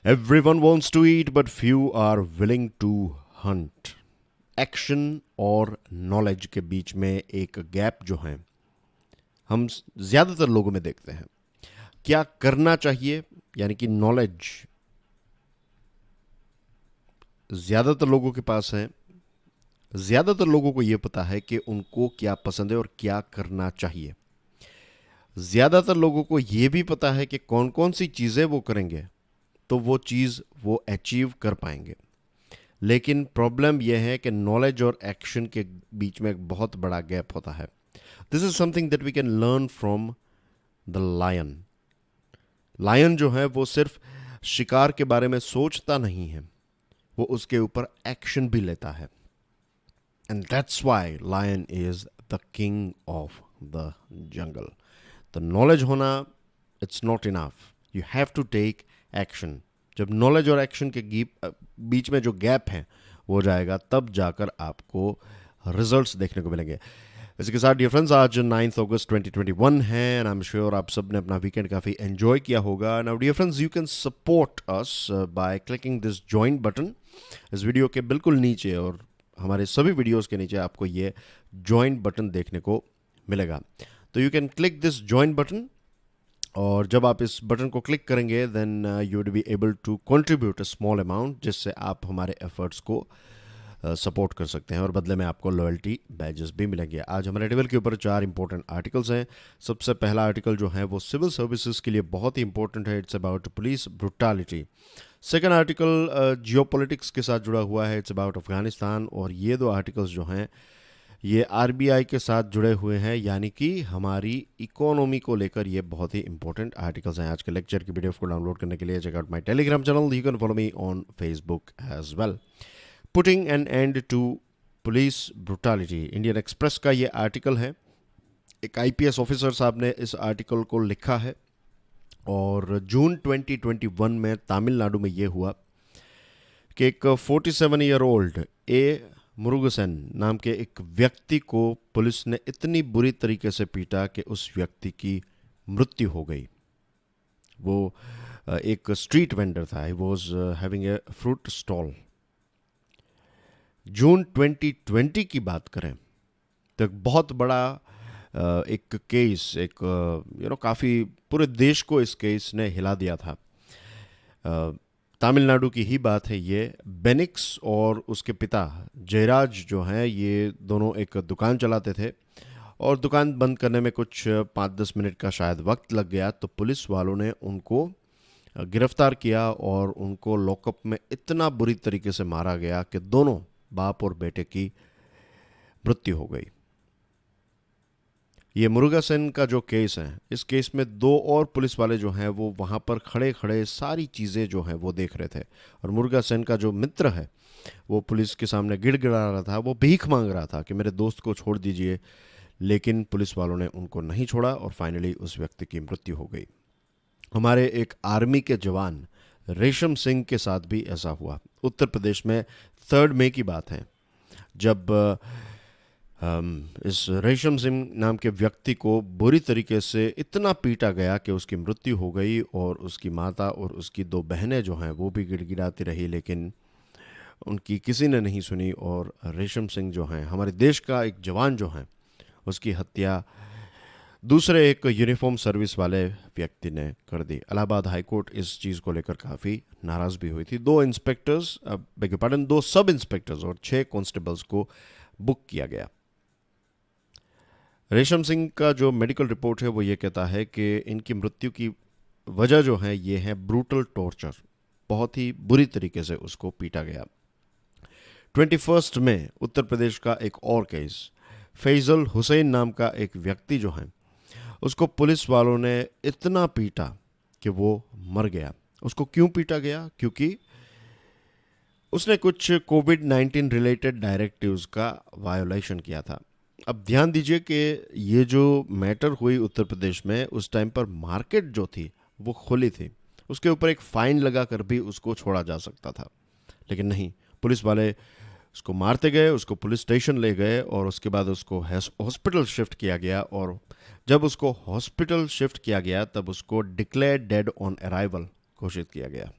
Everyone wants to eat, but few are willing to hunt. Action और knowledge के बीच में एक गैप जो है हम ज़्यादातर लोगों में देखते हैं. क्या करना चाहिए, यानी कि नॉलेज ज़्यादातर लोगों के पास है. ज़्यादातर लोगों को यह पता है कि उनको क्या पसंद है और क्या करना चाहिए. ज़्यादातर लोगों को यह भी पता है कि कौन कौन सी चीज़ें वो करेंगे तो वो चीज़ वो अचीव कर पाएंगे. लेकिन प्रॉब्लम यह है कि नॉलेज और एक्शन के बीच में एक बहुत बड़ा गैप होता है. This is something that we can learn from the lion. Lion जो है वो सिर्फ शिकार के बारे में सोचता नहीं है, वो उसके ऊपर एक्शन भी लेता है. And that's why lion is the king of the jungle. तो नॉलेज होना it's not enough, you have to take action. जब नॉलेज और एक्शन के बीच में जो गैप है वो जाएगा, तब जाकर आपको रिजल्ट्स देखने को मिलेंगे. इसके साथ डियर फ्रेंड्स, आज 9 अगस्त 2021 है एंड आई एम श्योर आप सब ने अपना वीकेंड काफ़ी एंजॉय किया होगा. Now dear friends, you can support us by clicking this join button. इस वीडियो के बिल्कुल नीचे और हमारे सभी वीडियोस के नीचे आपको ये ज्वाइन बटन देखने को मिलेगा. तो you can click this join button, और जब आप इस बटन को क्लिक करेंगे then you would be able to contribute a small amount, जिससे आप हमारे एफर्ट्स को सपोर्ट कर सकते हैं और बदले में आपको लॉयल्टी बैजेस भी मिलेंगे. आज हमारे टेबल के ऊपर 4 इंपॉर्टेंट आर्टिकल्स हैं. सबसे पहला आर्टिकल जो है वो सिविल सर्विसेज के लिए बहुत ही इंपॉर्टेंट है. It's about police brutality. Second article geopolitics के साथ जुड़ा हुआ है. It's about Afghanistan. और ये दो आर्टिकल्स जो हैं ये आरबीआई के साथ जुड़े हुए हैं, यानी कि हमारी इकोनॉमी को लेकर ये बहुत ही इंपॉर्टेंट आर्टिकल्स हैं. आज के लेक्चर की पीडीएफ को डाउनलोड करने के लिए check out my Telegram channel. You can follow me on Facebook as well. Putting an end to police brutality, Indian Express का ये आर्टिकल है. एक आईपीएस ऑफिसर साहब ने इस आर्टिकल को लिखा है और जून 2021 में तमिलनाडु में ये हुआ कि एक 47 ईयर ओल्ड ए मुरुगसन नाम के एक व्यक्ति को पुलिस ने इतनी बुरी तरीके से पीटा कि उस व्यक्ति की मृत्यु हो गई. वो एक स्ट्रीट वेंडर था. He was having a fruit stall. June 2020 की बात करें तो एक बहुत बड़ा एक केस, एक काफ़ी पूरे देश को इस केस ने हिला दिया था. तमिलनाडु की ही बात है ये. बेनिक्स और उसके पिता जयराज जो हैं, ये दोनों एक दुकान चलाते थे और दुकान बंद करने में कुछ 5-10 मिनट का शायद वक्त लग गया. तो पुलिस वालों ने उनको गिरफ्तार किया और उनको लॉकअप में इतना बुरी तरीके से मारा गया कि दोनों बाप और बेटे की मृत्यु हो गई. ये मुरुगसन का जो केस है, इस केस में 2 और पुलिस वाले जो हैं वो वहाँ पर खड़े खड़े सारी चीज़ें जो हैं वो देख रहे थे. और मुरुगसन का जो मित्र है वो पुलिस के सामने गिड़गिड़ा रहा था, वो भीख मांग रहा था कि मेरे दोस्त को छोड़ दीजिए. लेकिन पुलिस वालों ने उनको नहीं छोड़ा और फाइनली उस व्यक्ति की मृत्यु हो गई. हमारे एक आर्मी के जवान रेशम सिंह के साथ भी ऐसा हुआ. उत्तर प्रदेश में 3 मई की बात है, जब इस रेशम सिंह नाम के व्यक्ति को बुरी तरीके से इतना पीटा गया कि उसकी मृत्यु हो गई. और उसकी माता और उसकी 2 बहनें जो हैं वो भी गिड़गिड़ाती रही, लेकिन उनकी किसी ने नहीं सुनी. और रेशम सिंह जो हैं, हमारे देश का एक जवान जो हैं, उसकी हत्या दूसरे एक यूनिफॉर्म सर्विस वाले व्यक्ति ने कर दी. इलाहाबाद हाईकोर्ट इस चीज़ को लेकर काफ़ी नाराज़ भी हुई थी. 2 इंस्पेक्टर्स, बेग पार्डन, 2 सब इंस्पेक्टर्स और 6 कांस्टेबल्स को बुक किया गया. रेशम सिंह का जो मेडिकल रिपोर्ट है वो ये कहता है कि इनकी मृत्यु की वजह जो है ये है ब्रूटल टॉर्चर. बहुत ही बुरी तरीके से उसको पीटा गया. 21 में उत्तर प्रदेश का एक और केस, फैजल हुसैन नाम का एक व्यक्ति जो है, उसको पुलिस वालों ने इतना पीटा कि वो मर गया. उसको क्यों पीटा गया? क्योंकि उसने कुछ कोविड-19 रिलेटेड डायरेक्टिव्स का वायोलेशन किया था. अब ध्यान दीजिए कि ये जो मैटर हुई उत्तर प्रदेश में, उस टाइम पर मार्केट जो थी वो खुली थी. उसके ऊपर एक फ़ाइन लगा कर भी उसको छोड़ा जा सकता था, लेकिन नहीं, पुलिस वाले उसको मारते गए, उसको पुलिस स्टेशन ले गए और उसके बाद उसको हॉस्पिटल शिफ्ट किया गया. और जब उसको हॉस्पिटल शिफ्ट किया गया तब उसको डिक्लेयर डेड ऑन अराइवल घोषित किया गया.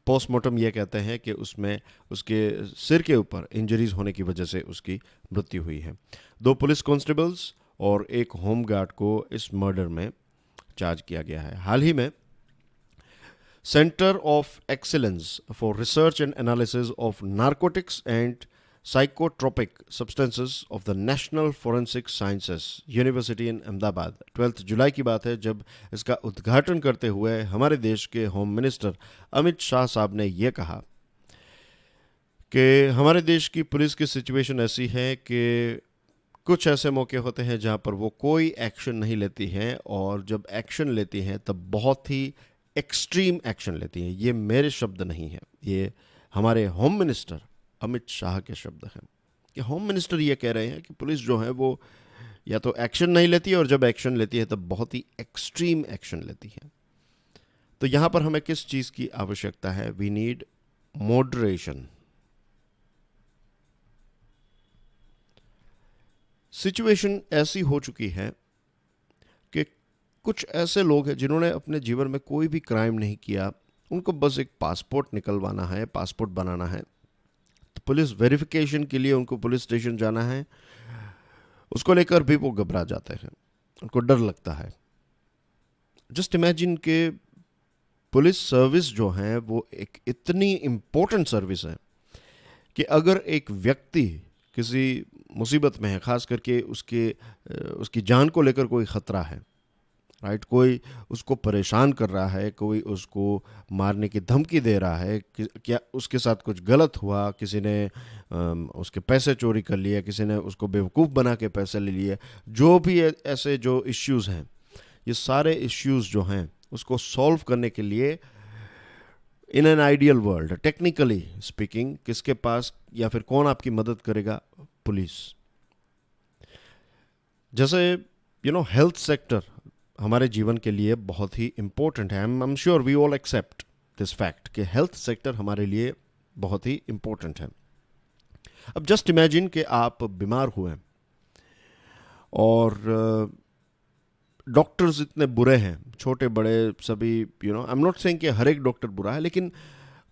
पोस्टमार्टम ये कहते हैं कि उसमें उसके सिर के ऊपर इंजरीज होने की वजह से उसकी मृत्यु हुई है। 2 पुलिस कांस्टेबल्स और एक होमगार्ड को इस मर्डर में चार्ज किया गया है। हाल ही में centre of excellence for research and analysis of narcotics and psychotropic substances of the national forensic sciences university in Ahmedabad, 12 जुलाई की बात है, जब इसका उद्घाटन करते हुए हमारे देश के होम मिनिस्टर अमित शाह साहब ने यह कहा कि हमारे देश की पुलिस की सिचुएशन ऐसी है कि कुछ ऐसे मौके होते हैं जहां पर वो कोई एक्शन नहीं लेती हैं, और जब एक्शन लेती हैं तब बहुत ही एक्सट्रीम एक्शन लेती हैं। ये मेरे शब्द नहीं हैं, ये हमारे होम मिनिस्टर अमित शाह के शब्द हैं कि होम मिनिस्टर ये कह रहे हैं कि पुलिस जो है वो या तो एक्शन नहीं लेती है, और जब एक्शन लेती है तब बहुत ही एक्सट्रीम एक्शन लेती है। तो यहां पर हमें किस चीज़ की आवश्यकता है? We need moderation. सिचुएशन ऐसी हो चुकी है कि कुछ ऐसे लोग हैं जिन्होंने अपने जीवन में कोई भी क्राइम नहीं किया, उनको बस एक पासपोर्ट निकलवाना है, पासपोर्ट बनाना है, तो पुलिस वेरिफिकेशन के लिए उनको पुलिस स्टेशन जाना है। उसको लेकर भी वो घबरा जाते हैं, उनको डर लगता है। जस्ट इमेजिन के पुलिस सर्विस जो है वो एक इतनी इम्पोर्टेंट सर्विस है कि अगर एक व्यक्ति किसी मुसीबत में है, खास करके उसकी जान को लेकर कोई ख़तरा है, राइट, कोई उसको परेशान कर रहा है, कोई उसको मारने की धमकी दे रहा है, क्या उसके साथ कुछ गलत हुआ, किसी ने उसके पैसे चोरी कर लिए, किसी ने उसको बेवकूफ़ बना के पैसे ले लिए, जो भी ऐसे जो इश्यूज़ हैं, ये सारे इश्यूज़ जो हैं उसको सॉल्व करने के लिए in an ideal world, technically speaking, किसके पास या फिर कौन आपकी मदद करेगा? पुलिस। जैसे हेल्थ सेक्टर हमारे जीवन के लिए बहुत ही इंपॉर्टेंट है। I am sure we all accept this fact कि हेल्थ सेक्टर हमारे लिए बहुत ही इंपॉर्टेंट है। अब जस्ट इमेजिन कि आप बीमार हुए और डॉक्टर्स इतने बुरे हैं, छोटे बड़े सभी, आई एम नॉट सेइंग कि हर एक डॉक्टर बुरा है, लेकिन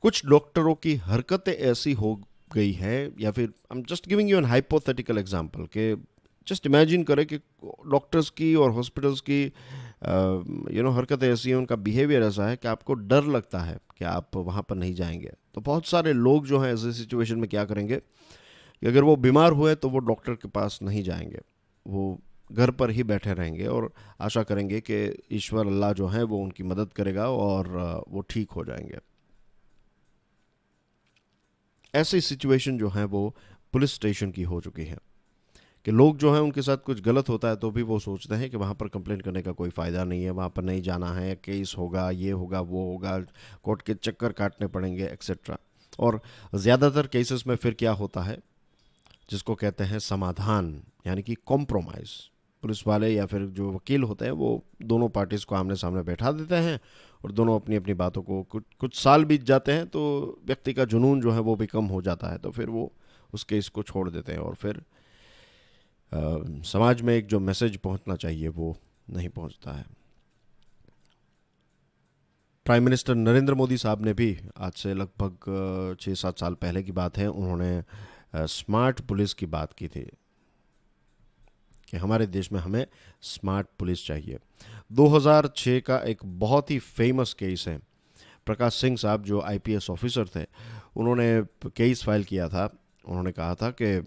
कुछ डॉक्टरों की हरकतें ऐसी हो गई हैं, या फिर I am just giving you an hypothetical example कि जस्ट इमेजिन करें कि डॉक्टर्स की और हॉस्पिटल्स की हरकतें ऐसी हैं, उनका बिहेवियर ऐसा है कि आपको डर लगता है कि आप वहाँ पर नहीं जाएंगे। तो बहुत सारे लोग जो हैं ऐसे सिचुएशन में क्या करेंगे कि अगर वो बीमार हुए तो वो डॉक्टर के पास नहीं जाएंगे, वो घर पर ही बैठे रहेंगे और आशा करेंगे कि ईश्वर अल्लाह जो है वो उनकी मदद करेगा और वो ठीक हो जाएंगे। ऐसी सिचुएशन जो है वो पुलिस स्टेशन की हो चुकी है कि लोग जो हैं उनके साथ कुछ गलत होता है तो भी वो सोचते हैं कि वहाँ पर कंप्लेन करने का कोई फ़ायदा नहीं है, वहाँ पर नहीं जाना है, केस होगा, ये होगा, वो होगा, कोर्ट के चक्कर काटने पड़ेंगे, एक्सेट्रा। और ज़्यादातर केसेस में फिर क्या होता है, जिसको कहते हैं समाधान, यानी कि कॉम्प्रोमाइज़। पुलिस वाले या फिर जो वकील होते हैं वो दोनों पार्टीज़ को आमने सामने बैठा देते हैं और दोनों अपनी अपनी बातों को, कुछ साल बीत जाते हैं तो व्यक्ति का जुनून जो है वो भी कम हो जाता है, तो फिर वो उस केस को छोड़ देते हैं और फिर समाज में एक जो मैसेज पहुंचना चाहिए वो नहीं पहुंचता है। प्राइम मिनिस्टर नरेंद्र मोदी साहब ने भी आज से लगभग 6-7 साल पहले की बात है, उन्होंने स्मार्ट पुलिस की बात की थी कि हमारे देश में हमें स्मार्ट पुलिस चाहिए। 2006 का एक बहुत ही फेमस केस है, प्रकाश सिंह साहब जो आईपीएस ऑफिसर थे, उन्होंने केस फाइल किया था। उन्होंने कहा था कि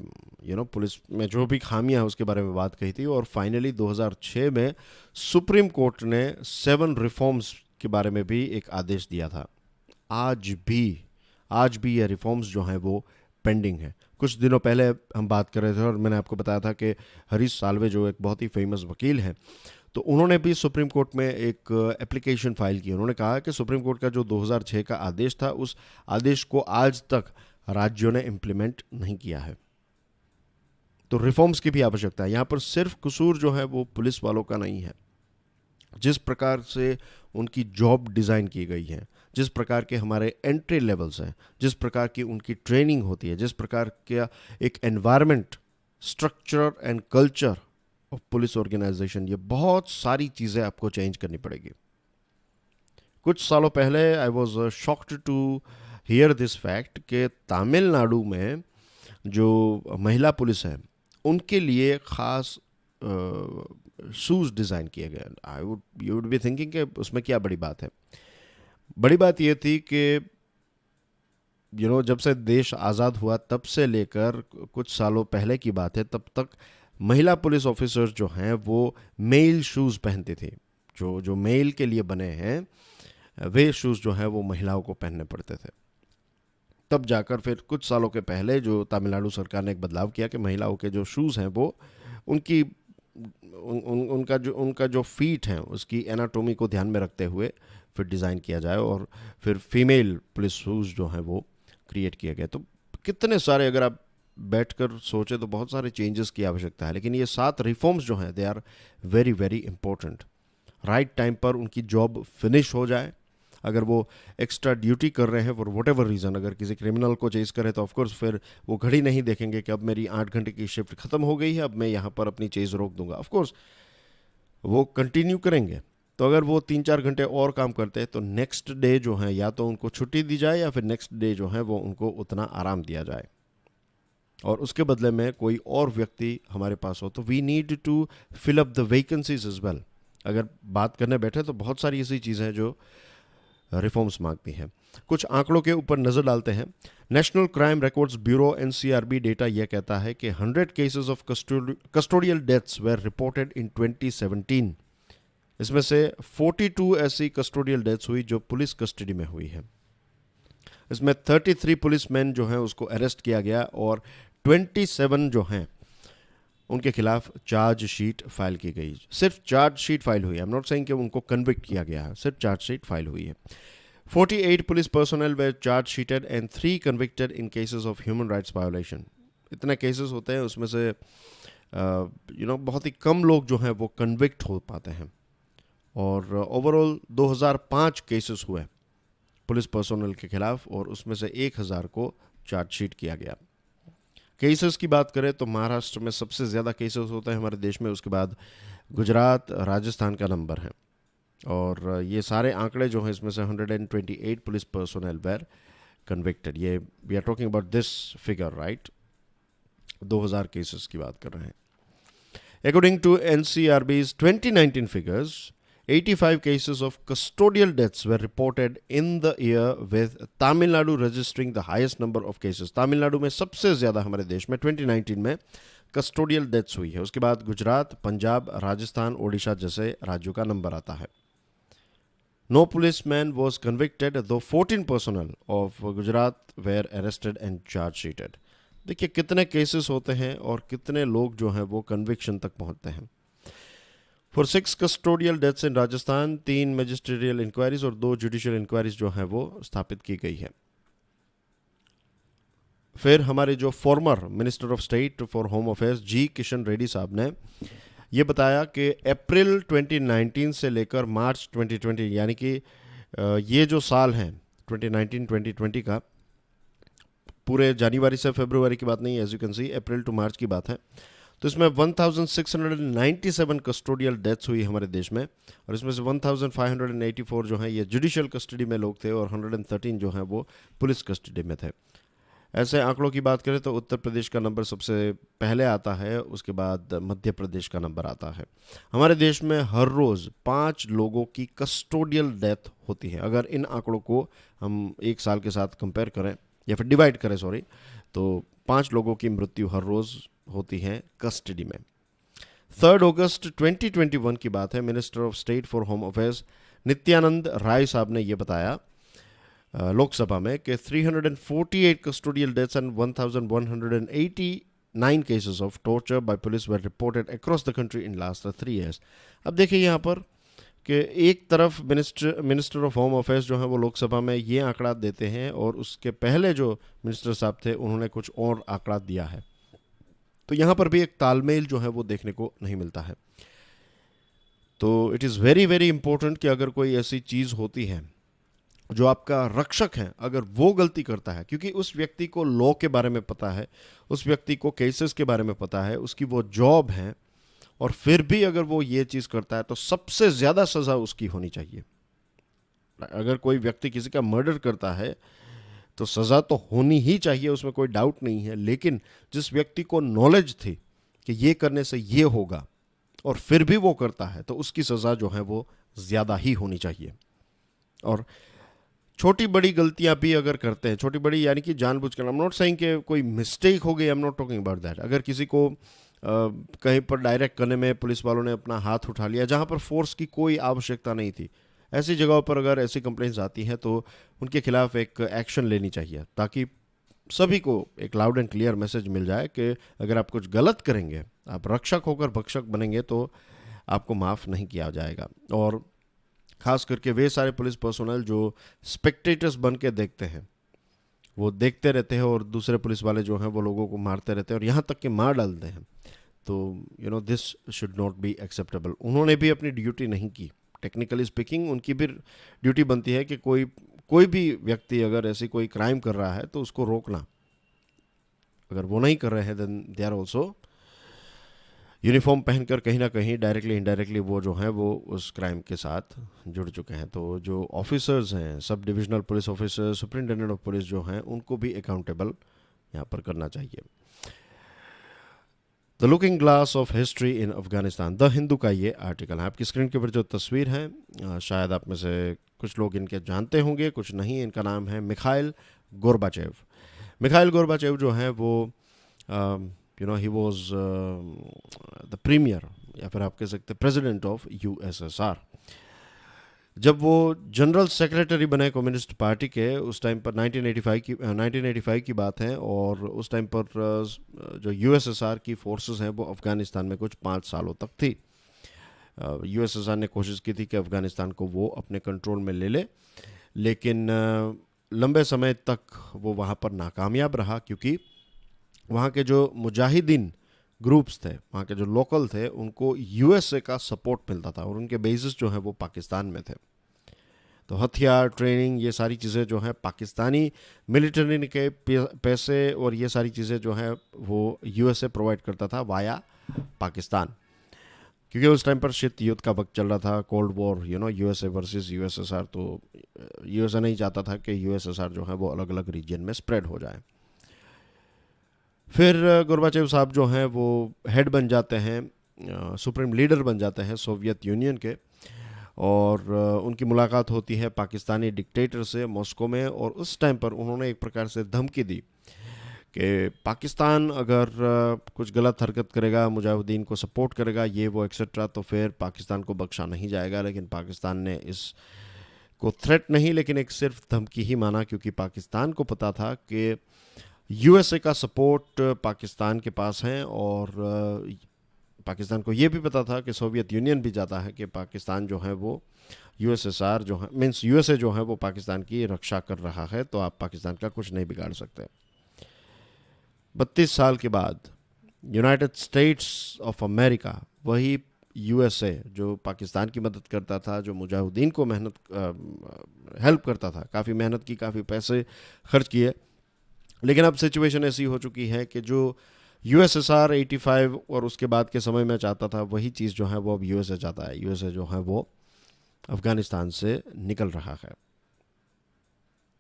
पुलिस में जो भी खामियां हैं उसके बारे में बात कही थी, और फाइनली 2006 में सुप्रीम कोर्ट ने 7 रिफॉर्म्स के बारे में भी एक आदेश दिया था। आज भी ये रिफॉर्म्स जो हैं वो पेंडिंग है। कुछ दिनों पहले हम बात कर रहे थे और मैंने आपको बताया था कि हरीश साल्वे जो एक बहुत ही फेमस वकील हैं, तो उन्होंने भी सुप्रीम कोर्ट में एक एप्लीकेशन फाइल की। उन्होंने कहा कि सुप्रीम कोर्ट का जो 2006 का आदेश था, उस आदेश को आज तक राज्यों ने इम्प्लीमेंट नहीं किया है। तो रिफॉर्म्स की भी आवश्यकता है। यहाँ पर सिर्फ कसूर जो है वो पुलिस वालों का नहीं है। जिस प्रकार से उनकी जॉब डिज़ाइन की गई है, जिस प्रकार के हमारे एंट्री लेवल्स हैं, जिस प्रकार की उनकी ट्रेनिंग होती है, जिस प्रकार का एक environment, structure and culture of police organisation, ये बहुत सारी चीज़ें आपको चेंज करनी पड़ेगी। कुछ सालों पहले I was shocked to hear this fact कि तमिलनाडु में जो महिला पुलिस है उनके लिए खास शूज़ डिज़ाइन किए गए। यू वुड बी थिंकिंग कि उसमें क्या बड़ी बात है। बड़ी बात यह थी कि जब से देश आज़ाद हुआ तब से लेकर कुछ सालों पहले की बात है, तब तक महिला पुलिस ऑफिसर्स जो हैं वो मेल शूज़ पहनते थे। जो मेल के लिए बने हैं वे शूज़ जो हैं वो महिलाओं को पहनने पड़ते थे। तब जाकर फिर कुछ सालों के पहले जो तमिलनाडु सरकार ने एक बदलाव किया कि महिलाओं के जो शूज़ हैं वो उनकी उनका जो फीट है उसकी एनाटोमी को ध्यान में रखते हुए फिर डिज़ाइन किया जाए और फिर फीमेल पुलिस शूज़ जो हैं वो क्रिएट किए गए। तो कितने सारे, अगर आप बैठकर सोचे तो बहुत सारे चेंजेस की आवश्यकता है, लेकिन ये 7 रिफॉर्म्स जो हैं they are very very important. Right time पर उनकी जॉब फिनिश हो जाए। अगर वो एक्स्ट्रा ड्यूटी कर रहे हैं फॉर वट एवर रीज़न, अगर किसी क्रिमिनल को चेस करे तो ऑफकोर्स फिर वो घड़ी नहीं देखेंगे कि अब मेरी 8 घंटे की शिफ्ट खत्म हो गई है, अब मैं यहाँ पर अपनी चेस रोक दूंगा। ऑफकोर्स वो कंटिन्यू करेंगे। तो अगर वो 3-4 घंटे और काम करते हैं तो नेक्स्ट डे जो है या तो उनको छुट्टी दी जाए या फिर नेक्स्ट डे जो है वो उनको उतना आराम दिया जाए और उसके बदले में कोई और व्यक्ति हमारे पास हो। तो we need to fill up the vacancies as well. अगर बात करने बैठे तो बहुत सारी ऐसी चीज़ें हैं जो रिफॉर्म्स मांगती हैं। कुछ आंकड़ों के ऊपर नज़र डालते हैं। National crime records bureau NCRB data यह कहता है कि 100 cases of custodial deaths were reported in 2017। इसमें से 42 ऐसी कस्टोडियल डेथ्स हुई जो पुलिस कस्टडी में हुई है। इसमें 33 पुलिसमैन जो हैं उसको अरेस्ट किया गया और 27 जो हैं उनके खिलाफ चार्जशीट फाइल की गई। सिर्फ चार्जशीट फाइल हुई है, आई एम नॉट सेइंग कि उनको कन्विक्ट किया गया है, सिर्फ चार्जशीट फाइल हुई है। 48 police personnel were charge sheeted and 3 convicted in cases of human rights violation. इतने केसेस होते हैं, उसमें से बहुत ही कम लोग जो हैं वो कन्विक्ट हो पाते हैं। और ओवरऑल 2005 केसेस हुए पुलिस पर्सनल के खिलाफ और उसमें से 1000 को चार्जशीट किया गया। केसेस की बात करें तो महाराष्ट्र में सबसे ज़्यादा केसेस होते हैं हमारे देश में, उसके बाद गुजरात, राजस्थान का नंबर है। और ये सारे आंकड़े जो हैं इसमें से 128 पुलिस पर्सनल वेर कन्विक्टेड। ये we are talking about this figure, right? 2000 cases की बात कर रहे हैं। According to NCRB's 2019 figures, 85 cases of custodial deaths were reported in the year, with Tamil Nadu registering the highest number of cases. Tamil Nadu में सबसे ज़्यादा हमारे देश में 2019 में कस्टोडियल डेथ्स हुई है। उसके बाद गुजरात, पंजाब, राजस्थान, ओडिशा जैसे राज्यों का नंबर आता है। No policeman was convicted, though 14 personnel of Gujarat were arrested and charge sheeted. देखिए कितने केसेस होते हैं और कितने लोग जो हैं वो कन्विक्शन तक पहुंचते हैं। For 6 custodial deaths in Rajasthan 3 magisterial inquiries और 2 जुडिशियल इंक्वायरीज जो हैं वो स्थापित की गई है। फिर हमारे जो former minister of state for home affairs G Kishan Reddy साहब ने ये बताया कि अप्रैल 2019 से लेकर मार्च 2020, यानी कि ये जो साल है 2019-2020 का, पूरे जनवरी से फरवरी की बात नहीं है, as you can see April to March की बात है। तो इसमें 1697 कस्टोडियल डेथ्स हुई हमारे देश में और इसमें से 1584 जो हैं ये जुडिशियल कस्टडी में लोग थे और 113 जो हैं वो पुलिस कस्टडी में थे। ऐसे आंकड़ों की बात करें तो उत्तर प्रदेश का नंबर सबसे पहले आता है, उसके बाद मध्य प्रदेश का नंबर आता है। हमारे देश में हर रोज़ 5 लोगों की कस्टोडियल डेथ होती है। अगर इन आंकड़ों को हम एक साल के साथ कंपेयर करें या फिर डिवाइड करें, तो 5 लोगों की मृत्यु हर रोज़ होती है कस्टडी में। 3 अगस्त 2021 की बात है। Minister of state for home affairs Nityanand Rai साहब ने यह बताया लोकसभा में कि 348 custodial deaths and 1189 cases of torture by police were reported across the country in last 3 years। अब देखिए यहाँ पर कि एक तरफ मिनिस्टर ऑफ होम अफेयर्स जो है वो लोकसभा में ये आंकड़ा देते हैं और उसके पहले जो मिनिस्टर साहब थे उन्होंने कुछ और आंकड़ा दिया है। तो यहाँ पर भी एक तालमेल जो है वो देखने को नहीं मिलता है। तो it is very very important कि अगर कोई ऐसी चीज़ होती है जो आपका रक्षक है, अगर वो गलती करता है, क्योंकि उस व्यक्ति को लॉ के बारे में पता है, उस व्यक्ति को केसेस के बारे में पता है, उसकी वो जॉब है, और फिर भी अगर वो ये चीज़ करता है तो सबसे ज़्यादा सज़ा उसकी होनी चाहिए। अगर कोई व्यक्ति किसी का मर्डर करता है तो सज़ा तो होनी ही चाहिए, उसमें कोई डाउट नहीं है। लेकिन जिस व्यक्ति को नॉलेज थी कि ये करने से ये होगा और फिर भी वो करता है, तो उसकी सज़ा जो है वो ज़्यादा ही होनी चाहिए। और छोटी बड़ी गलतियां भी अगर करते हैं, छोटी बड़ी यानी कि जानबूझकर, आई एम नॉट सेइंग कि कोई मिस्टेक हो गई, I am not talking about that. अगर किसी को कहीं पर डायरेक्ट करने में पुलिस वालों ने अपना हाथ उठा लिया जहां पर फोर्स की कोई आवश्यकता नहीं थी, ऐसी जगहों पर अगर ऐसी कंप्लेंट्स आती हैं तो उनके खिलाफ एक एक्शन लेनी चाहिए, ताकि सभी को एक लाउड एंड क्लियर मैसेज मिल जाए कि अगर आप कुछ गलत करेंगे, आप रक्षक होकर भक्षक बनेंगे, तो आपको माफ़ नहीं किया जाएगा। और खास करके वे सारे पुलिस पर्सोनल जो स्पेक्टेटर्स बन के देखते हैं, वो देखते रहते हैं और दूसरे पुलिस वाले जो हैं वो लोगों को मारते रहते हैं और यहाँ तक कि मार डालते हैं, तो this should not be acceptable. उन्होंने भी अपनी ड्यूटी नहीं की। टेक्निकली स्पीकिंग उनकी भी ड्यूटी बनती है कि कोई भी व्यक्ति अगर ऐसी कोई क्राइम कर रहा है तो उसको रोकना। अगर वो नहीं कर रहे हैं then they are also uniform पहनकर कहीं ना कहीं डायरेक्टली इनडायरेक्टली वो जो हैं वो उस क्राइम के साथ जुड़ चुके हैं। तो जो ऑफिसर्स हैं, sub divisional police officer, superintendent of police जो हैं, उनको भी अकाउंटेबल यहाँ पर करना चाहिए। The looking glass of history in Afghanistan, the Hindu का ये आर्टिकल है। आपकी स्क्रीन के ऊपर जो तस्वीर है, शायद आप में से कुछ लोग इनके जानते होंगे, कुछ नहीं। इनका नाम है मिखाइल गोर्बाचेव। मिखाइल गोर्बाचेव जो है वो ही वॉज द प्रीमियर, या फिर आप कह सकते हैं प्रेसिडेंट ऑफ यूएसएसआर। जब वो जनरल सेक्रेटरी बने कम्युनिस्ट पार्टी के, उस टाइम पर 1985 की बात है, और उस टाइम पर जो यूएसएसआर की फोर्सेस हैं वो अफ़गानिस्तान में कुछ 5 सालों तक थी। यूएसएसआर ने कोशिश की थी कि अफ़गानिस्तान को वो अपने कंट्रोल में ले ले, लेकिन लंबे समय तक वो वहाँ पर नाकामयाब रहा, क्योंकि वहाँ के जो मुजाहिदीन ग्रुप्स थे, वहाँ के जो लोकल थे, उनको यूएसए का सपोर्ट मिलता था और उनके बेसिस जो है वो पाकिस्तान में थे। तो हथियार, ट्रेनिंग, ये सारी चीज़ें जो हैं पाकिस्तानी मिलिट्री के पैसे और ये सारी चीज़ें जो हैं वो यूएसए प्रोवाइड करता था वाया पाकिस्तान, क्योंकि उस टाइम पर शीत युद्ध का वक्त चल रहा था, cold war, USA versus USSR. तो यूएसए नहीं चाहता था कि यूएसएसआर जो है वो अलग अलग रीजन में स्प्रेड हो जाए। फिर गोर्बाचेव साहब जो हैं वो हेड बन जाते हैं, सुप्रीम लीडर बन जाते हैं सोवियत यूनियन के, और उनकी मुलाकात होती है पाकिस्तानी डिक्टेटर से मॉस्को में। और उस टाइम पर उन्होंने एक प्रकार से धमकी दी कि पाकिस्तान अगर कुछ गलत हरकत करेगा, मुजाहिदीन को सपोर्ट करेगा, ये वो एक्सेट्रा, तो फिर पाकिस्तान को बख्शा नहीं जाएगा। लेकिन पाकिस्तान ने इस को थ्रेट नहीं, लेकिन एक सिर्फ धमकी ही माना, क्योंकि पाकिस्तान को पता था कि यूएसए का सपोर्ट पाकिस्तान के पास है, और पाकिस्तान को ये भी पता था कि सोवियत यूनियन भी चाहता है कि पाकिस्तान जो है वो यूएसएसआर जो है, मीन्स यूएसए जो है वो पाकिस्तान की रक्षा कर रहा है, तो आप पाकिस्तान का कुछ नहीं बिगाड़ सकते। 32 साल के बाद यूनाइटेड स्टेट्स ऑफ अमेरिका, वही यूएसए जो पाकिस्तान की मदद करता था, जो मुजाहिदीन को हेल्प करता था, काफ़ी मेहनत की, काफ़ी पैसे खर्च किए, लेकिन अब सिचुएशन ऐसी हो चुकी है कि जो यूएसएसआर 85 और उसके बाद के समय में चाहता था, वही चीज़ जो है वो अब यूएसए चाहता है। यूएसए जो है वो अफगानिस्तान से निकल रहा है।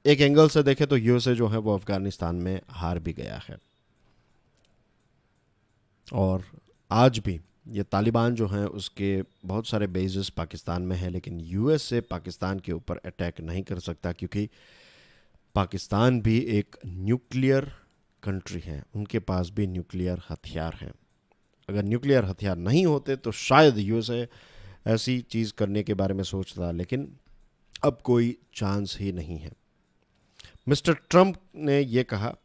एक एंगल से देखें तो यूएसए जो है वो अफगानिस्तान में हार भी गया है, और आज भी ये तालिबान जो है उसके बहुत सारे बेसिस पाकिस्तान में है, लेकिन यूएसए पाकिस्तान के ऊपर अटैक नहीं कर सकता, क्योंकि पाकिस्तान भी एक न्यूक्लियर कंट्री है, उनके पास भी न्यूक्लियर हथियार हैं। अगर न्यूक्लियर हथियार नहीं होते तो शायद यूएसए ऐसी चीज़ करने के बारे में सोचता, लेकिन अब कोई चांस ही नहीं है। मिस्टर ट्रंप ने यह कहा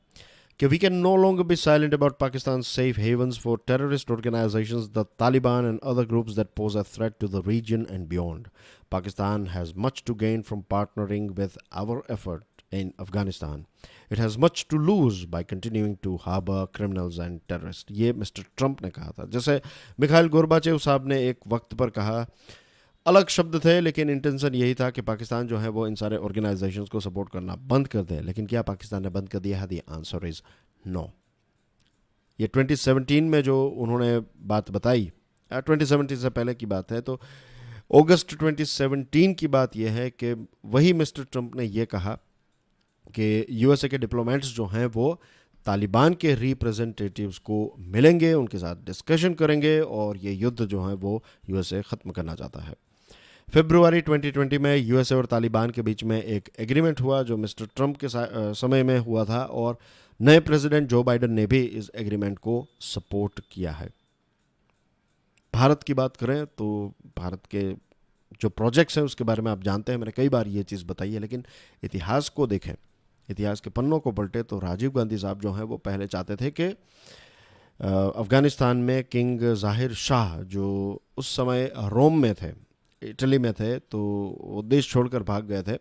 कि we can no longer be silent about Pakistan's safe havens for terrorist organizations, the Taliban and other groups that pose a threat to the region and beyond. Pakistan has much to gain from partnering with our effort in Afghanistan. It has much to lose by continuing to harbor criminals and terrorists. ये mister Trump ने कहा था। जैसे Mikhail Gorbachev साहब ने एक वक्त पर कहा, अलग शब्द थे, लेकिन इंटेंशन यही था कि पाकिस्तान जो है वो इन सारे ऑर्गेनाइजेशंस को सपोर्ट करना बंद कर दे। लेकिन क्या पाकिस्तान ने बंद कर दिया है? The answer is no. ये 2017 में जो उन्होंने बात बताई, 2017 से पहले की बात है, तो अगस्त 2017 की बात यह है कि वही मिस्टर ट्रंप ने यह कहा कि यूएसए के डिप्लोमेट्स जो हैं वो तालिबान के रिप्रेजेंटेटिव्स को मिलेंगे, उनके साथ डिस्कशन करेंगे और ये युद्ध जो है वो यूएसए ख़त्म करना चाहता है। फरवरी 2020 में यूएसए और तालिबान के बीच में एक एग्रीमेंट हुआ जो मिस्टर ट्रंप के समय में हुआ था और नए प्रेसिडेंट जो बाइडेन ने भी इस एग्रीमेंट को सपोर्ट किया है। भारत की बात करें तो भारत के जो प्रोजेक्ट्स हैं उसके बारे में आप जानते हैं, मैंने कई बार ये चीज़ बताई है, लेकिन इतिहास को देखें, इतिहास के पन्नों को पलटे तो राजीव गांधी साहब जो हैं वो पहले चाहते थे कि अफ़गानिस्तान में किंग ज़ाहिर शाह जो उस समय रोम में थे, इटली में थे, तो वो देश छोड़कर भाग गए थे।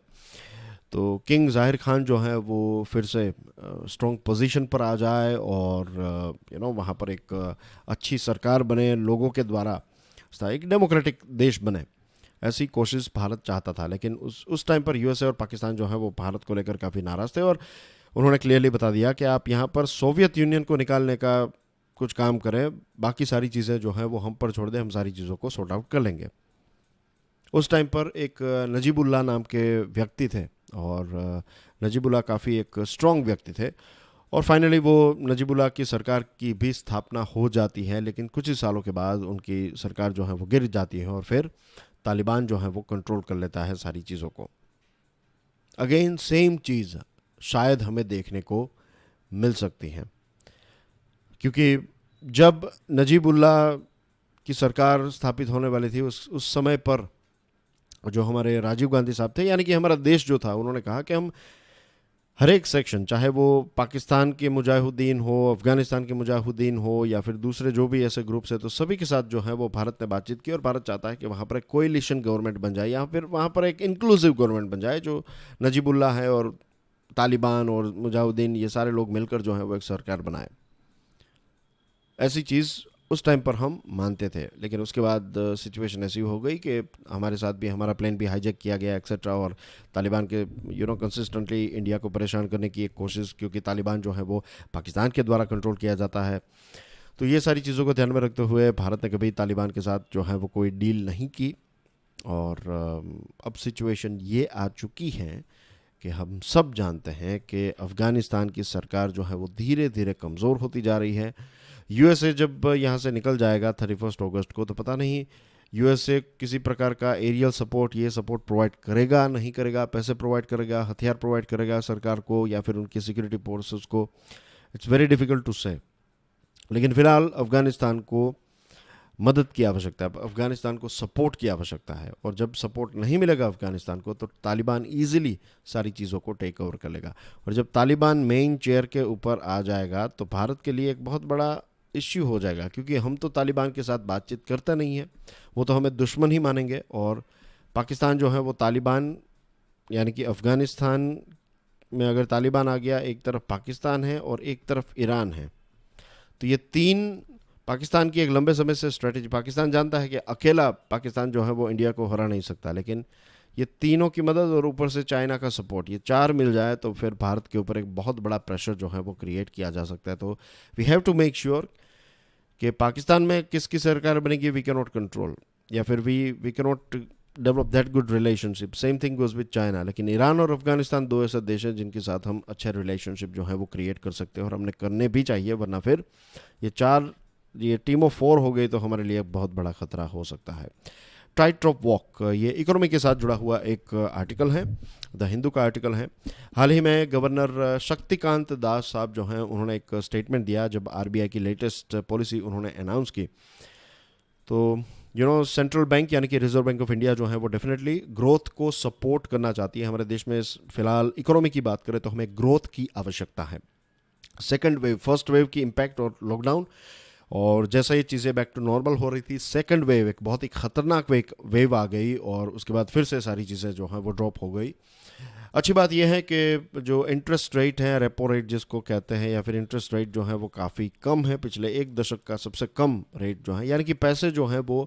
तो किंग ज़ाहिर खान जो है वो फिर से स्ट्रॉन्ग पोजीशन पर आ जाए और वहाँ पर एक अच्छी सरकार बने, लोगों के द्वारा एक डेमोक्रेटिक देश बने, ऐसी कोशिश भारत चाहता था। लेकिन उस टाइम पर यूएसए और पाकिस्तान जो है वो भारत को लेकर काफ़ी नाराज़ थे और उन्होंने क्लियरली बता दिया कि आप यहाँ पर सोवियत यूनियन को निकालने का कुछ काम करें, बाकी सारी चीज़ें जो हैं वो हम पर छोड़ दें, हम सारी चीज़ों को सॉर्ट आउट कर लेंगे। उस टाइम पर एक नजीबुल्लाह नाम के व्यक्ति थे और नजीबुल्लाह काफ़ी एक स्ट्रॉन्ग व्यक्ति थे और फाइनली वो नजीबुल्लाह की सरकार की भी स्थापना हो जाती है, लेकिन कुछ ही सालों के बाद उनकी सरकार जो है वो गिर जाती है और फिर तालिबान जो है वो कंट्रोल कर लेता है सारी चीज़ों को। अगेन सेम चीज़ शायद हमें देखने को मिल सकती है, क्योंकि जब नजीबुल्लाह की सरकार स्थापित होने वाली थी उस समय पर जो हमारे राजीव गांधी साहब थे, यानी कि हमारा देश जो था, उन्होंने कहा कि हम हर एक सेक्शन, चाहे वो पाकिस्तान के मुजाहिदीन हो, अफगानिस्तान के मुजाहिदीन हो या फिर दूसरे जो भी ऐसे ग्रुप्स हैं, तो सभी के साथ जो है वो भारत ने बातचीत की और भारत चाहता है कि वहाँ पर एक कोएलिशन गवर्नमेंट बन जाए या फिर वहाँ पर एक इंक्लूसिव गवर्नमेंट बन जाए जो नजीबुल्लाह है और तालिबान और मुजाहिदीन ये सारे लोग मिलकर जो है वो एक सरकार बनाए। ऐसी चीज़ उस टाइम पर हम मानते थे, लेकिन उसके बाद सिचुएशन ऐसी हो गई कि हमारे साथ भी हमारा प्लेन भी हाईजैक किया गया एक्सेट्रा और तालिबान के कंसिस्टेंटली इंडिया को परेशान करने की एक कोशिश, क्योंकि तालिबान जो है वो पाकिस्तान के द्वारा कंट्रोल किया जाता है। तो ये सारी चीज़ों को ध्यान में रखते हुए भारत ने कभी तालिबान के साथ जो है वो कोई डील नहीं की और अब सिचुएशन ये आ चुकी है कि हम सब जानते हैं कि अफ़गानिस्तान की सरकार जो है वो धीरे धीरे कमज़ोर होती जा रही है। यूएसए जब यहाँ से निकल जाएगा 31 अगस्त को, तो पता नहीं यूएसए किसी प्रकार का एरियल सपोर्ट, ये सपोर्ट प्रोवाइड करेगा नहीं करेगा, पैसे प्रोवाइड करेगा, हथियार प्रोवाइड करेगा सरकार को या फिर उनकी सिक्योरिटी फोर्सेस को, इट्स वेरी डिफ़िकल्ट टू से। लेकिन फ़िलहाल अफ़गानिस्तान को मदद की आवश्यकता है, अफ़गानिस्तान को सपोर्ट की आवश्यकता है और जब सपोर्ट नहीं मिलेगा अफ़गानिस्तान को तो तालिबान ईजिली सारी चीज़ों को टेक ओवर कर लेगा और जब तालिबान मेन चेयर के ऊपर आ जाएगा तो भारत के लिए एक बहुत बड़ा इश्यू हो जाएगा, क्योंकि हम तो तालिबान के साथ बातचीत करते नहीं हैं, वो तो हमें दुश्मन ही मानेंगे और पाकिस्तान जो है वो तालिबान, यानी कि अफ़गानिस्तान में अगर तालिबान आ गया, एक तरफ पाकिस्तान है और एक तरफ ईरान है, तो ये तीन पाकिस्तान की एक लंबे समय से स्ट्रेटेजी, पाकिस्तान जानता है कि अकेला पाकिस्तान जो है वो इंडिया को हरा नहीं सकता, लेकिन ये तीनों की मदद और ऊपर से चाइना का सपोर्ट, ये चार मिल जाए तो फिर भारत के ऊपर एक बहुत बड़ा प्रेशर जो है वो क्रिएट किया जा सकता है। तो we have to make sure कि पाकिस्तान में किसकी सरकार बनेगी वी कैन नॉट कंट्रोल, या फिर we can not develop that good relationship. Same thing goes with China. लेकिन ईरान और अफगानिस्तान दो ऐसे देश हैं जिनके साथ हम अच्छे रिलेशनशिप जो है वो क्रिएट कर सकते हैं और हमने करने भी चाहिए, वरना फिर ये टीम ऑफ 4 हो गई तो हमारे लिए बहुत बड़ा खतरा हो सकता है। टाइट रॉप वॉक, ये इकोनॉमी के साथ जुड़ा हुआ एक आर्टिकल है, द हिंदू का आर्टिकल है। हाल ही में गवर्नर शक्तिकांत दास साहब जो हैं उन्होंने एक स्टेटमेंट दिया जब आरबीआई की लेटेस्ट पॉलिसी उन्होंने अनाउंस की। तो सेंट्रल बैंक यानी कि रिजर्व बैंक ऑफ इंडिया जो है वो डेफिनेटली ग्रोथ को सपोर्ट करना चाहती है। हमारे देश में फिलहाल इकोनॉमी की बात करें तो हमें ग्रोथ की आवश्यकता है। सेकेंड वेव, फर्स्ट वेव की इम्पैक्ट और लॉकडाउन, और जैसा ये चीज़ें बैक टू नॉर्मल हो रही थी, सेकंड वेव एक बहुत ही खतरनाक वेव आ गई और उसके बाद फिर से सारी चीज़ें जो हैं वो ड्रॉप हो गई। अच्छी बात यह है कि जो इंटरेस्ट रेट है, रेपो रेट जिसको कहते हैं, या फिर इंटरेस्ट रेट जो है वो काफ़ी कम है, पिछले एक दशक का सबसे कम रेट जो है, यानी कि पैसे जो हैं वो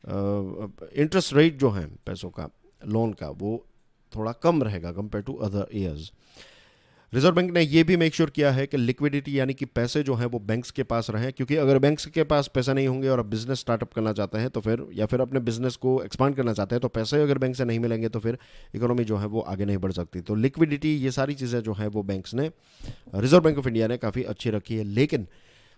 इंटरेस्ट रेट जो है पैसों का, लोन का, वो थोड़ा कम रहेगा compare to other years. Reserve bank ने ये भी मेक श्योर किया है कि लिक्विडिटी यानी कि पैसे जो हैं वो बैंक्स के पास रहें, क्योंकि अगर बैंक्स के पास पैसा नहीं होंगे और आप बिजनेस स्टार्टअप करना चाहते हैं तो फिर, या फिर अपने बिजनेस को एक्सपांड करना चाहते हैं, तो पैसे अगर बैंक से नहीं मिलेंगे तो फिर इकोनॉमी जो है वो आगे नहीं बढ़ सकती। तो लिक्विडिटी, ये सारी चीज़ें जो हैं वो बैंक्स ने, रिजर्व बैंक ऑफ इंडिया ने काफ़ी अच्छी रखी है। लेकिन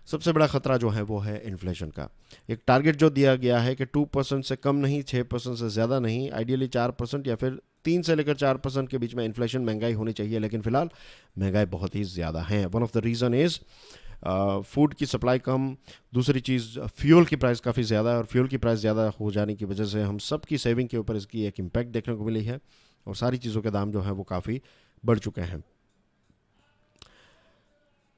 सबसे बड़ा खतरा जो है वो है इन्फ्लेशन का। एक टारगेट जो दिया गया है कि 2% से कम नहीं, 6% से ज़्यादा नहीं, आइडियली 4% या फिर 3 से लेकर 4% के बीच में इन्फ्लेशन, महंगाई होनी चाहिए। लेकिन फिलहाल महंगाई बहुत ही ज़्यादा है। One of the reason is food की सप्लाई कम, दूसरी चीज़ फ्यूल की प्राइस काफ़ी ज़्यादा है, और फ्यूल की प्राइस ज़्यादा हो जाने की वजह से हम सब की सेविंग के ऊपर इसकी एक इम्पैक्ट देखने को मिली है, और सारी चीज़ों के दाम जो है वो काफ़ी बढ़ चुके हैं।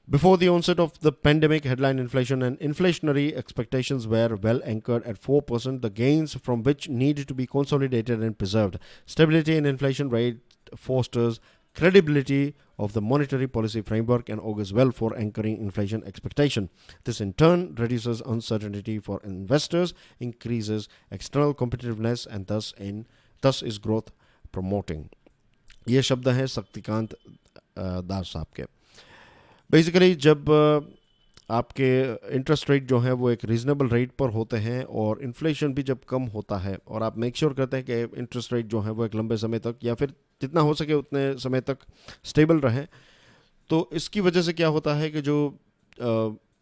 Before the onset of the pandemic, headline inflation and inflationary expectations were well anchored at 4%, the gains from which needed to be consolidated and preserved. Stability in inflation rate fosters credibility of the monetary policy framework and augurs well for anchoring inflation expectation. This in turn reduces uncertainty for investors, increases external competitiveness, and thus is growth promoting. ये शब्द हैं शक्तिकांत दास साहब के। Basically जब आपके interest rate जो है वो एक रीजनेबल रेट पर होते हैं, और इन्फ्लेशन भी जब कम होता है, और आप मेक श्योर करते हैं कि इंटरेस्ट रेट जो है वो एक लंबे समय तक, या फिर जितना हो सके उतने समय तक स्टेबल रहे, तो इसकी वजह से क्या होता है कि जो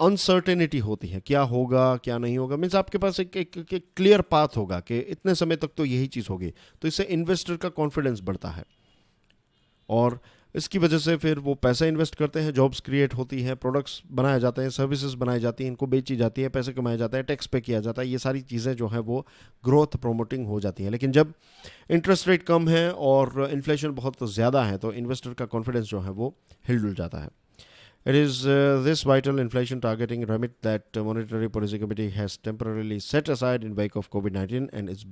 अनसर्टेनिटी होती है, क्या होगा क्या नहीं होगा, मीन्स आपके पास एक क्लियर पाथ होगा कि इतने समय तक तो यही चीज़ होगी, तो इससे इन्वेस्टर का कॉन्फिडेंस बढ़ता है, और इसकी वजह से फिर वो पैसा इन्वेस्ट करते हैं, जॉब्स क्रिएट होती हैं, प्रोडक्ट्स बनाए जाते हैं, सर्विसेज बनाई जाती हैं, इनको बेची जाती है, पैसे कमाए जाते हैं, टैक्स पे किया जाता है, ये सारी चीज़ें जो हैं वो ग्रोथ प्रोमोटिंग हो जाती हैं। लेकिन जब इंटरेस्ट रेट कम है और इन्फ्लेशन बहुत ज़्यादा है, तो इन्वेस्टर का कॉन्फिडेंस जो है वो हिल जाता है। It is this vital inflation targeting remit that Monetary Policy Committee has temporarily set aside in wake of COVID-19 and its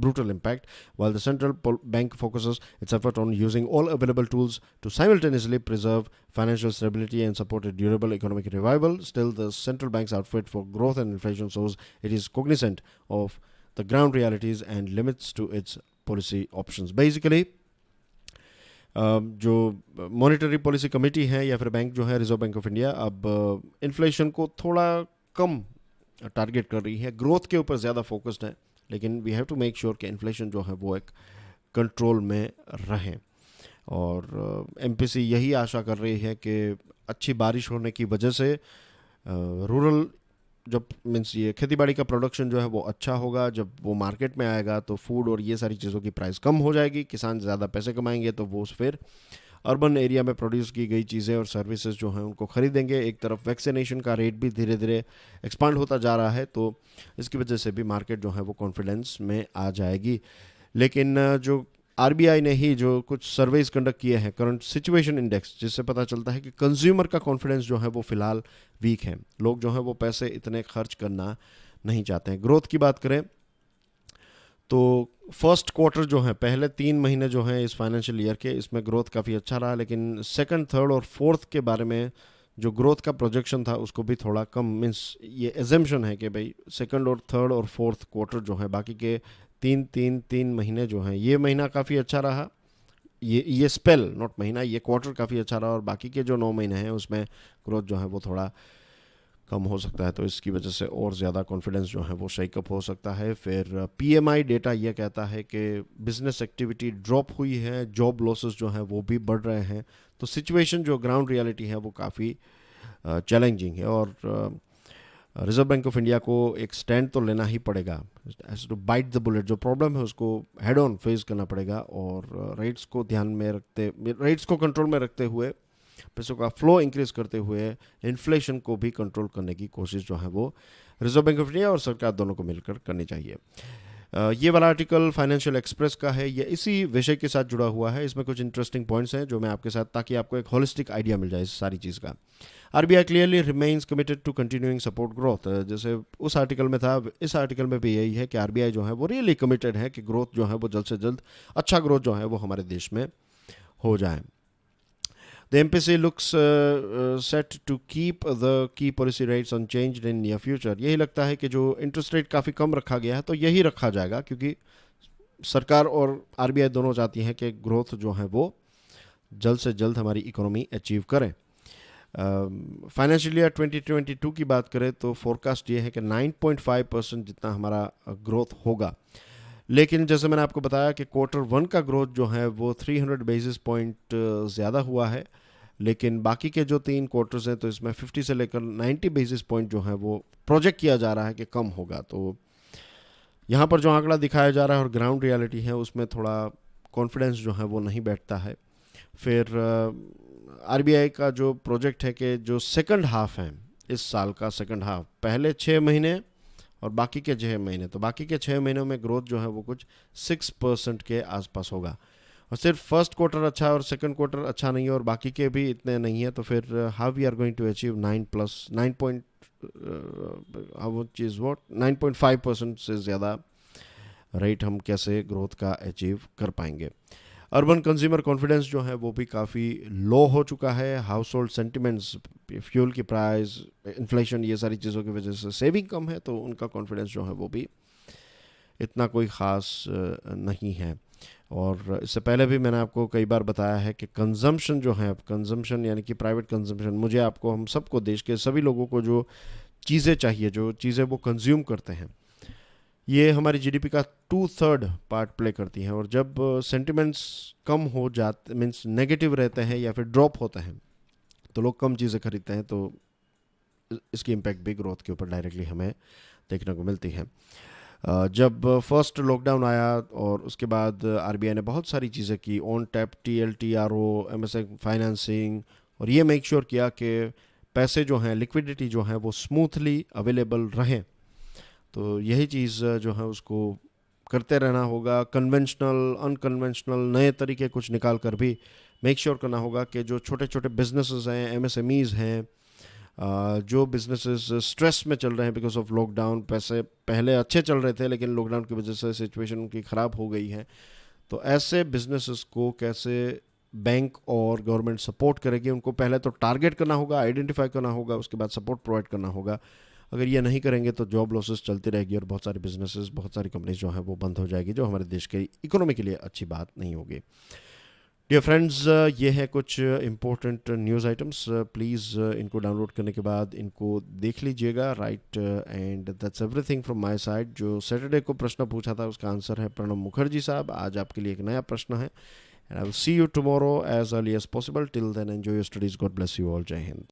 brutal impact, while the central bank focuses its effort on using all available tools to simultaneously preserve financial stability and support a durable economic revival. Still, the central bank's outfit for growth and inflation shows it is cognizant of the ground realities and limits to its policy options. Basically, जो monetary policy committee है या फिर bank जो है reserve bank of India, अब inflation को थोड़ा कम target कर रही है, ग्रोथ के ऊपर ज़्यादा फोकस्ड है, लेकिन we have to make sure कि इन्फ्लेशन जो है वो एक कंट्रोल में रहे। और एमपीसी यही आशा कर रही है कि अच्छी बारिश होने की वजह से रूरल जब मीन्स ये खेतीबाड़ी का प्रोडक्शन जो है वो अच्छा होगा, जब वो मार्केट में आएगा तो फूड और ये सारी चीज़ों की प्राइस कम हो जाएगी, किसान ज़्यादा पैसे कमाएंगे, तो वो फिर अर्बन एरिया में प्रोड्यूस की गई चीज़ें और सर्विसेज जो हैं उनको खरीदेंगे। एक तरफ वैक्सीनेशन का रेट भी धीरे धीरे एक्सपांड होता जा रहा है, तो इसकी वजह से भी मार्केट जो है वो कॉन्फिडेंस में आ जाएगी। लेकिन जो आरबीआई ने ही जो कुछ सर्वेज कंडक्ट किए हैं, करंट सिचुएशन इंडेक्स, जिससे पता चलता है कि कंज्यूमर का कॉन्फिडेंस जो है वो फिलहाल वीक है, लोग जो है वो पैसे इतने खर्च करना नहीं चाहते हैं। ग्रोथ की बात करें तो फर्स्ट क्वार्टर जो है, पहले 3 महीने जो हैं इस फाइनेंशियल ईयर के, इसमें ग्रोथ काफ़ी अच्छा रहा, लेकिन सेकंड, थर्ड और फोर्थ के बारे में जो ग्रोथ का प्रोजेक्शन था उसको भी थोड़ा कम, मीन्स ये एजम्पशन है कि भाई सेकंड और थर्ड और फोर्थ क्वार्टर जो है, बाकी के तीन महीने जो हैं, ये महीना काफ़ी अच्छा रहा, ये स्पेल नॉट महीना, ये क्वार्टर काफ़ी अच्छा रहा, और बाकी के जो 9 महीने हैं उसमें ग्रोथ जो है वो थोड़ा कम हो सकता है, तो इसकी वजह से और ज़्यादा कॉन्फिडेंस जो है वो शेकअप हो सकता है। फिर पीएमआई डेटा ये कहता है कि बिजनेस एक्टिविटी ड्रॉप हुई है, जॉब लॉसेस जो हैं वो भी बढ़ रहे हैं, तो सिचुएशन जो ग्राउंड रियलिटी है वो काफ़ी चैलेंजिंग है, और रिजर्व बैंक ऑफ इंडिया को एक स्टैंड तो लेना ही पड़ेगा, has to bite the bullet, जो प्रॉब्लम है उसको हेड ऑन फेस करना पड़ेगा, और रेट्स को ध्यान में रखते, रेट्स को कंट्रोल में रखते हुए, पैसों का फ्लो इंक्रीज करते हुए इन्फ्लेशन को भी कंट्रोल करने की कोशिश जो है वो रिजर्व बैंक ऑफ इंडिया और सरकार दोनों को मिलकर करनी चाहिए। ये वाला आर्टिकल फाइनेंशियल एक्सप्रेस का है, ये इसी विषय के साथ जुड़ा हुआ है, इसमें कुछ इंटरेस्टिंग पॉइंट्स हैं जो मैं आपके साथ, ताकि आपको एक होलिस्टिक आइडिया मिल जाए इस सारी चीज़ का। RBI clearly remains committed to continuing support growth, जैसे उस आर्टिकल में था, इस आर्टिकल में भी यही है कि आरबीआई जो है वो रियली कमिटेड है कि ग्रोथ जो है वो जल्द से जल्द, अच्छा ग्रोथ जो है वो हमारे देश में हो जाए। The MPC looks set to keep the key policy rates unchanged in near future. यही लगता है कि जो इंटरेस्ट रेट काफ़ी कम रखा गया है तो यही रखा जाएगा, क्योंकि सरकार और आरबीआई दोनों चाहती हैं कि ग्रोथ जो है वो जल्द से जल्द हमारी इकोनॉमी अचीव करें। फाइनेंशियल ईयर 2022 की बात करें तो फोरकास्ट ये है कि 9.5% जितना हमारा ग्रोथ होगा। लेकिन जैसे मैंने आपको बताया कि क्वार्टर वन का ग्रोथ जो है वो 300 बेसिस पॉइंट ज़्यादा हुआ है, लेकिन बाकी के जो 3 क्वार्टर्स हैं तो इसमें 50 से लेकर 90 बेसिस पॉइंट जो है वो प्रोजेक्ट किया जा रहा है कि कम होगा। तो यहाँ पर जो आंकड़ा दिखाया जा रहा है और ग्राउंड रियलिटी है उसमें थोड़ा कॉन्फिडेंस जो है वो नहीं बैठता है। फिर आरबीआई का जो प्रोजेक्ट है कि जो सेकंड हाफ है इस साल का, सेकंड हाफ पहले 6 महीने और बाकी के 6 महीने, तो बाकी के 6 महीनों में ग्रोथ जो है वो कुछ 6% के आसपास होगा। और सिर्फ फर्स्ट क्वार्टर अच्छा है और सेकंड क्वार्टर अच्छा नहीं है और बाकी के भी इतने नहीं है, तो फिर how we are going to achieve 9 point how चीज वॉट 9.5% से ज़्यादा रेट हम कैसे ग्रोथ का अचीव कर पाएंगे। अर्बन कंज्यूमर कॉन्फिडेंस जो है वो भी काफ़ी लो हो चुका है। हाउस होल्ड सेंटिमेंट्स, फ्यूल की प्राइस, इन्फ्लेशन, ये सारी चीज़ों की वजह से सेविंग कम है, तो उनका कॉन्फिडेंस जो है वो भी इतना कोई ख़ास नहीं है। और इससे पहले भी मैंने आपको कई बार बताया है कि कंजम्पशन जो है, कंजम्पशन यानी कि प्राइवेट कंजम्पशन, मुझे आपको हम सबको, देश के सभी लोगों को जो चीज़ें चाहिए, जो चीज़ें वो कंज्यूम करते हैं, ये हमारी जीडीपी का 2/3 पार्ट प्ले करती हैं। और जब सेंटिमेंट्स कम हो जाते, मीन्स नेगेटिव रहते हैं या फिर ड्रॉप होते हैं, तो लोग कम चीज़ें खरीदते हैं, तो इसकी इम्पैक्ट भी ग्रोथ के ऊपर डायरेक्टली हमें देखने को मिलती है। जब फर्स्ट लॉकडाउन आया और उसके बाद आरबीआई ने बहुत सारी चीज़ें की, ऑन टैप टीएलटीआरओ, एमएसए फाइनेंसिंग, और ये मेक श्योर किया कि पैसे जो हैं, लिक्विडिटी जो है वो स्मूथली अवेलेबल रहें। तो यही चीज़ जो है उसको करते रहना होगा। कन्वेंशनल, अनकन्वेंशनल नए तरीके कुछ निकाल कर भी मेक श्योर करना होगा कि जो छोटे छोटे बिजनेसेस हैं, एमएसएमईज हैं, जो बिजनेसेस स्ट्रेस में चल रहे हैं बिकॉज ऑफ लॉकडाउन, पैसे पहले अच्छे चल रहे थे लेकिन लॉकडाउन की वजह से सिचुएशन उनकी ख़राब हो गई है, तो ऐसे बिजनेसेस को कैसे बैंक और गवर्नमेंट सपोर्ट करेगी, उनको पहले तो टारगेट करना होगा, आइडेंटिफाई करना होगा, उसके बाद सपोर्ट प्रोवाइड करना होगा। अगर ये नहीं करेंगे तो जॉब लॉसेस चलती रहेगी और बहुत सारे बिजनेसेस, बहुत सारी कंपनीज जो हैं वो बंद हो जाएगी, जो हमारे देश के इकोनॉमी के लिए अच्छी बात नहीं होगी। डियर फ्रेंड्स, ये है कुछ इंपॉर्टेंट न्यूज़ आइटम्स। प्लीज़ इनको डाउनलोड करने के बाद इनको देख लीजिएगा, right. And that's everything from my side. जो सैटरडे को प्रश्न पूछा था उसका आंसर है प्रणब मुखर्जी साहब। आज आपके लिए एक नया प्रश्न है। And I will see you tomorrow as early as possible. Till then enjoy your studies. God bless you all. Jai Hind.